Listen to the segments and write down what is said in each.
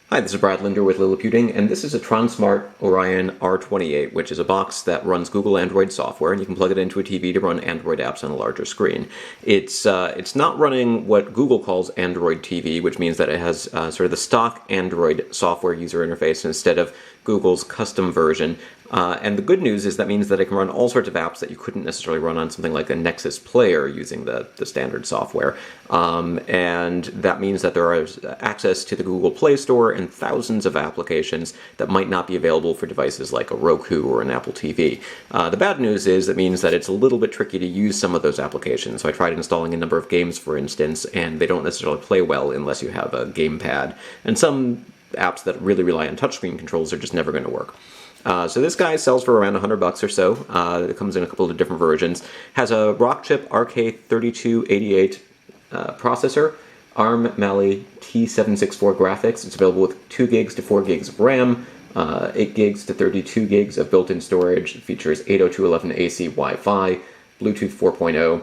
Hi, this is Brad Linder with Liliputing, and this is a Tronsmart Orion R28, which is a box that runs Google Android software, and you can plug it into a TV to run Android apps on a larger screen. It's not running what Google calls Android TV, which means that it has sort of the stock Android software user interface instead of Google's custom version. And the good news is that means that it can run all sorts of apps that you couldn't necessarily run on something like a Nexus player using the standard software. And that means that there is access to the Google Play Store and thousands of applications that might not be available for devices like a Roku or an Apple TV. The bad news is it means that it's a little bit tricky to use some of those applications. So I tried installing a number of games, for instance, and they don't necessarily play well unless you have a gamepad. And some apps that really rely on touchscreen controls are just never going to work. So this guy sells for around $100 or so. It comes in a couple of different versions. Has a Rockchip RK3288 processor, ARM Mali T764 graphics. It's available with 2 gigs to 4 gigs of RAM, 8 gigs to 32 gigs of built-in storage. It features 802.11ac Wi-Fi, Bluetooth 4.0,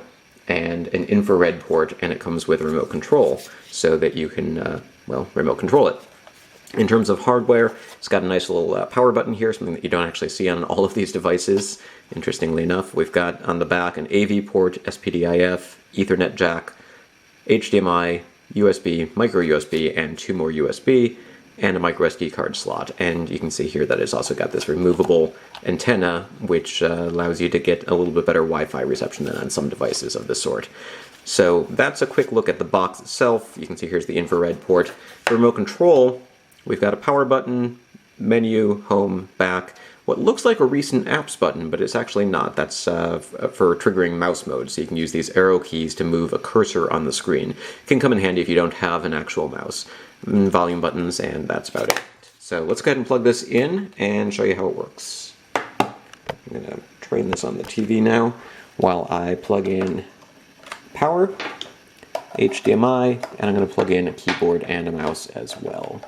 and an infrared port, and it comes with a remote control so that you can, remote control it. In terms of hardware, it's got a nice little power button here, something that you don't actually see on all of these devices. Interestingly enough, we've got on the back an AV port, SPDIF, Ethernet jack, HDMI, USB, micro USB, and 2 more USB, and a micro SD card slot. And you can see here that it's also got this removable antenna, which allows you to get a little bit better Wi-Fi reception than on some devices of this sort. So that's a quick look at the box itself. You can see here's the infrared port. The remote control, we've got a power button, menu, home, back, what looks like a recent apps button, but it's actually not. That's for triggering mouse mode, so you can use these arrow keys to move a cursor on the screen. It can come in handy if you don't have an actual mouse. Volume buttons, and that's about it. So let's go ahead and plug this in and show you how it works. I'm going to train this on the TV now while I plug in power, HDMI, and I'm going to plug in a keyboard and a mouse as well.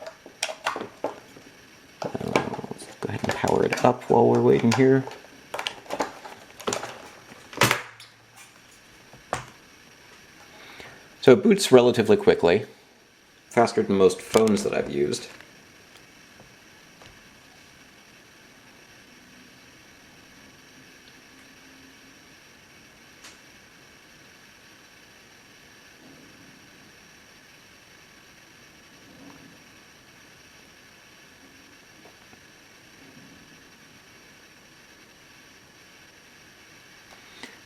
Let's go ahead and power it up while we're waiting here. So it boots relatively quickly, faster than most phones that I've used.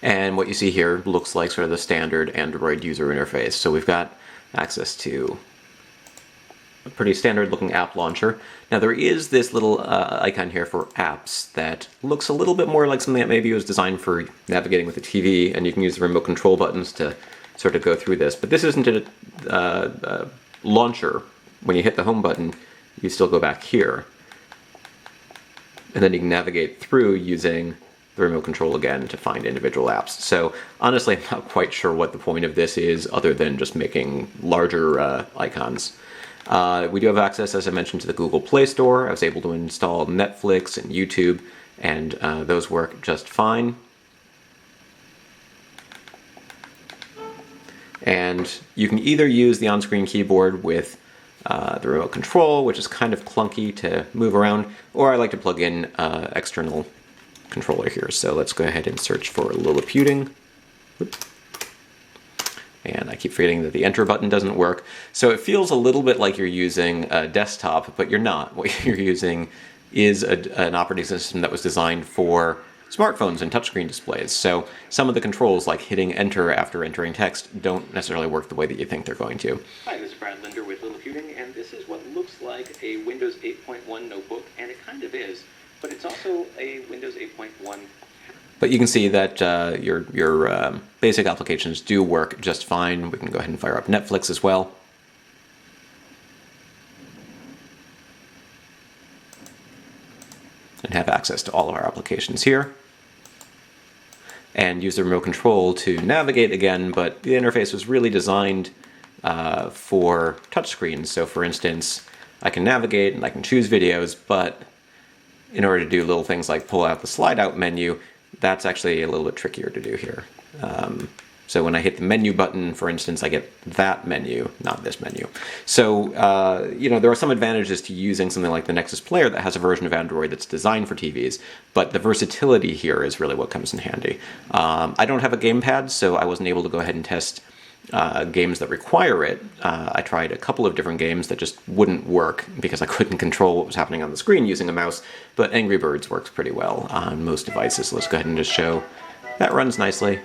And what you see here looks like sort of the standard Android user interface. So we've got access to a pretty standard looking app launcher. Now there is this little icon here for apps that looks a little bit more like something that maybe was designed for navigating with the TV, and you can use the remote control buttons to sort of go through this. But this isn't a launcher. When you hit the home button, you still go back here. And then you can navigate through using the remote control again to find individual apps. So honestly, I'm not quite sure what the point of this is other than just making larger icons. We do have access, as I mentioned, to the Google Play Store. I was able to install Netflix and YouTube, and those work just fine. And you can either use the on-screen keyboard with the remote control, which is kind of clunky to move around, or I like to plug in external controller here. So let's go ahead and search for Liliputing. And I keep forgetting that the enter button doesn't work. So it feels a little bit like you're using a desktop, but you're not. What you're using is an operating system that was designed for smartphones and touchscreen displays. So some of the controls, like hitting enter after entering text, don't necessarily work the way that you think they're going to. Hi, this is Brad Linder with Liliputing, and this is what looks like a Windows 8.1 notebook, and it kind of is. But it's also a Windows 8.1. But you can see that your basic applications do work just fine. We can go ahead and fire up Netflix as well. And have access to all of our applications here. And use the remote control to navigate again, but the interface was really designed for touchscreens. So for instance, I can navigate and I can choose videos, but in order to do little things like pull out the slide out menu, that's actually a little bit trickier to do here. So when I hit the menu button, for instance, I get that menu, not this menu. So, there are some advantages to using something like the Nexus Player that has a version of Android that's designed for TVs, but the versatility here is really what comes in handy. I don't have a gamepad, so I wasn't able to go ahead and test games that require it. I tried a couple of different games that just wouldn't work because I couldn't control what was happening on the screen using a mouse, but Angry Birds works pretty well on most devices. So let's go ahead and just show that runs nicely.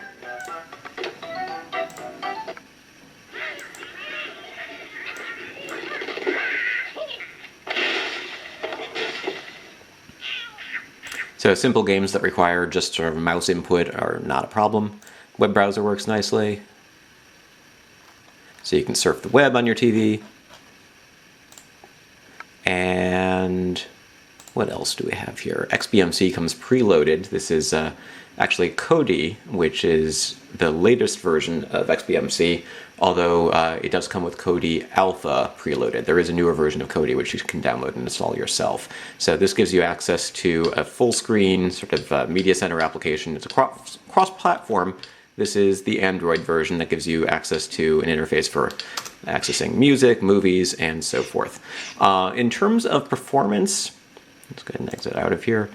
So simple games that require just sort of mouse input are not a problem. Web browser works nicely. So you can surf the web on your TV. And what else do we have here? XBMC comes preloaded. This is actually Kodi, which is the latest version of XBMC, although it does come with Kodi Alpha preloaded. There is a newer version of Kodi which you can download and install yourself. So this gives you access to a full screen sort of media center application. It's a cross-platform. This is the Android version that gives you access to an interface for accessing music, movies, and so forth. In terms of performance, let's go ahead and exit out of here.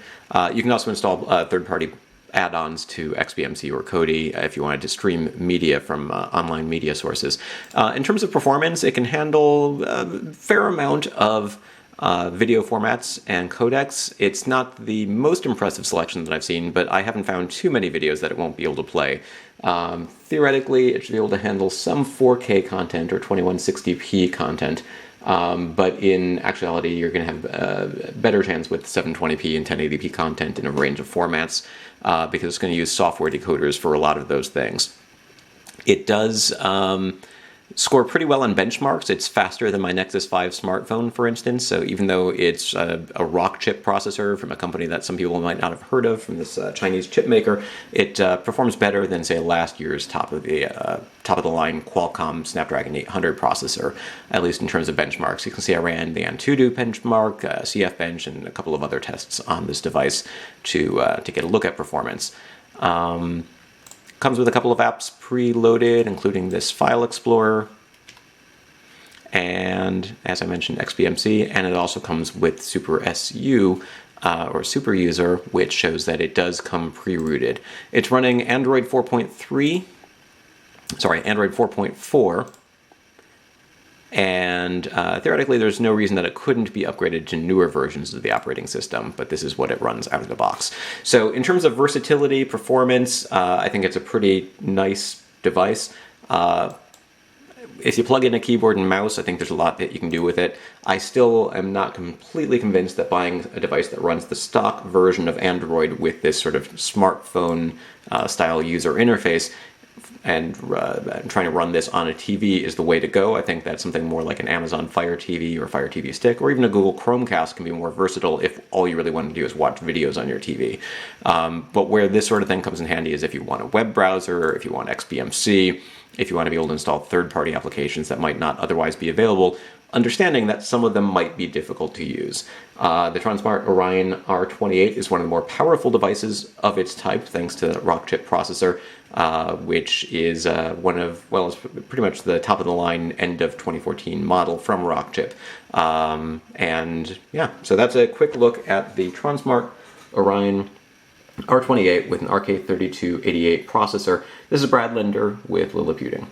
You can also install third-party add-ons to XBMC or Kodi if you wanted to stream media from online media sources. In terms of performance, it can handle a fair amount of video formats and codecs. It's not the most impressive selection that I've seen, but I haven't found too many videos that it won't be able to play. Theoretically, it should be able to handle some 4K content or 2160p content, but in actuality, you're going to have a better chance with 720p and 1080p content in a range of formats because it's going to use software decoders for a lot of those things. It does score pretty well on benchmarks. It's faster than my Nexus 5 smartphone, for instance. So even though it's a rock chip processor from a company that some people might not have heard of, from this Chinese chip maker, it performs better than, say, last year's top of the line Qualcomm Snapdragon 800 processor, at least in terms of benchmarks. You can see I ran the Antutu benchmark, CF Bench, and a couple of other tests on this device to get a look at performance. Comes with a couple of apps preloaded, including this file explorer, and as I mentioned, XBMC, and it also comes with Super SU, or Super User, which shows that it does come pre-rooted. It's running Android 4.4, and theoretically there's no reason that it couldn't be upgraded to newer versions of the operating system, but this is what it runs out of the box. So in terms of versatility, performance, I think it's a pretty nice device. If you plug in a keyboard and mouse, I think there's a lot that you can do with it. I still am not completely convinced that buying a device that runs the stock version of Android with this sort of smartphone style user interface and trying to run this on a TV is the way to go. I think that something more like an Amazon Fire TV or Fire TV Stick or even a Google Chromecast can be more versatile if all you really want to do is watch videos on your TV. But where this sort of thing comes in handy is if you want a web browser, if you want XBMC, if you want to be able to install third-party applications that might not otherwise be available, understanding that some of them might be difficult to use. The Tronsmart Orion R28 is one of the more powerful devices of its type, thanks to the rock chip processor, which is it's pretty much the top-of-the-line end of 2014 model from Rockchip. So that's a quick look at the Tronsmart Orion R28 with an RK3288 processor. This is Brad Linder with Liliputing.